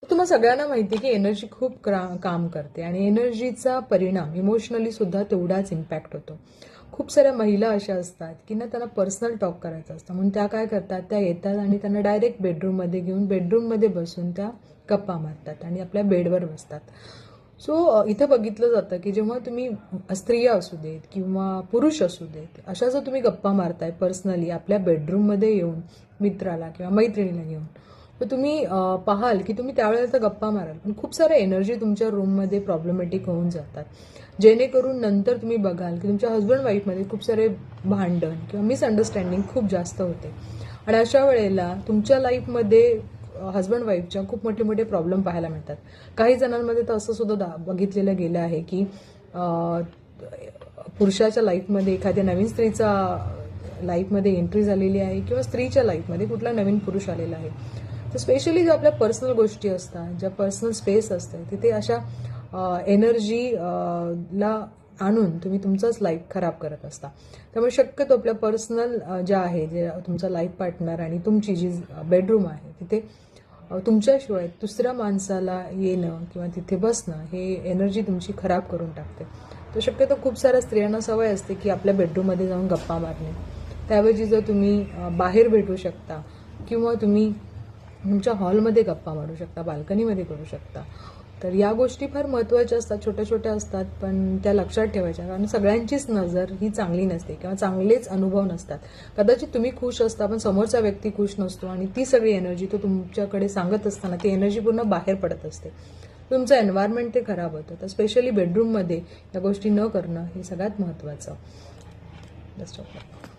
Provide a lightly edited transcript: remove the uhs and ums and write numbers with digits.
तुम्हा सगळ्यांना माहिती आहे की एनर्जी खूप काम करते आणि एनर्जीचा परिणाम इमोशनली सुद्धा तेवढाच इम्पॅक्ट होतो. खूप साऱ्या महिला अशा असतात की ना त्यांना पर्सनल टॉक करायचं असतं, म्हणून त्या काय करतात, त्या येतात आणि त्यांना डायरेक्ट बेडरूममध्ये घेऊन बेडरूममध्ये बसून त्या गप्पा मारतात आणि आपल्या बेडवर बसतात. सो इथं बघितलं जातं की जेव्हा तुम्ही स्त्रिया असू देत किंवा पुरुष असू देत, अशा जर तुम्ही गप्पा मारताय पर्सनली आपल्या बेडरूममध्ये येऊन मित्राला किंवा मैत्रिणीला घेऊन, तर तुम्ही पाहाल की तुम्ही त्यावेळेला तर गप्पा माराल, पण खूप साऱ्या एनर्जी तुमच्या रूममध्ये प्रॉब्लेमॅटिक होऊन जातात, जेणेकरून नंतर तुम्ही बघाल की तुमच्या हस्बंड वाईफमध्ये खूप सारे भांडण किंवा मिसअंडरस्टँडिंग खूप जास्त होते. आणि अशा वेळेला तुमच्या लाईफमध्ये हस्बंड वाईफच्या खूप मोठे मोठे प्रॉब्लेम पाहायला मिळतात. काही जणांमध्ये तर असं सुद्धा बघितलेलं गेलं आहे की पुरुषाच्या लाईफमध्ये एखाद्या नवीन स्त्रीचा लाईफमध्ये एंट्री झालेली आहे किंवा स्त्रीच्या लाईफमध्ये कुठला नवीन पुरुष आलेला आहे. तर स्पेशली ज्या आपल्या पर्सनल गोष्टी असतात, ज्या पर्सनल स्पेस असते, तिथे अशा एनर्जी ला आणून तुम्ही तुमचंच लाईफ खराब करत असता. त्यामुळे शक्यतो आपल्या पर्सनल ज्या आहे, जे तुमचा लाईफ पार्टनर आणि तुमची जी बेडरूम आहे, तिथे तुमच्याशिवाय दुसऱ्या माणसाला येणं किंवा तिथे बसणं हे एनर्जी तुमची खराब करून टाकते. तर शक्यतो खूप साऱ्या स्त्रियांना सवय असते की आपल्या बेडरूममध्ये जाऊन गप्पा मारणे. त्याऐवजी जर तुम्ही बाहेर भेटू शकता किंवा तुम्ही तुमच्या हॉलमध्ये गप्पा मारू शकता, बाल्कनीमध्ये करू शकता. तर या गोष्टी फार महत्त्वाच्या असतात, छोट्या छोट्या असतात, पण त्या लक्षात ठेवायच्या, कारण सगळ्यांचीच नजर ही चांगली नसते किंवा चांगलेच अनुभव नसतात. कदाचित तुम्ही खुश असता पण समोरचा व्यक्ती खुश नसतो आणि ती सगळी एनर्जी तो तुमच्याकडे सांगत असताना ती एनर्जी पूर्ण बाहेर पडत असते. तुमचं एन्व्हायरमेंट ते खराब होतं. तर स्पेशली बेडरूममध्ये या गोष्टी न करणं हे सगळ्यात महत्त्वाचं. Best of luck.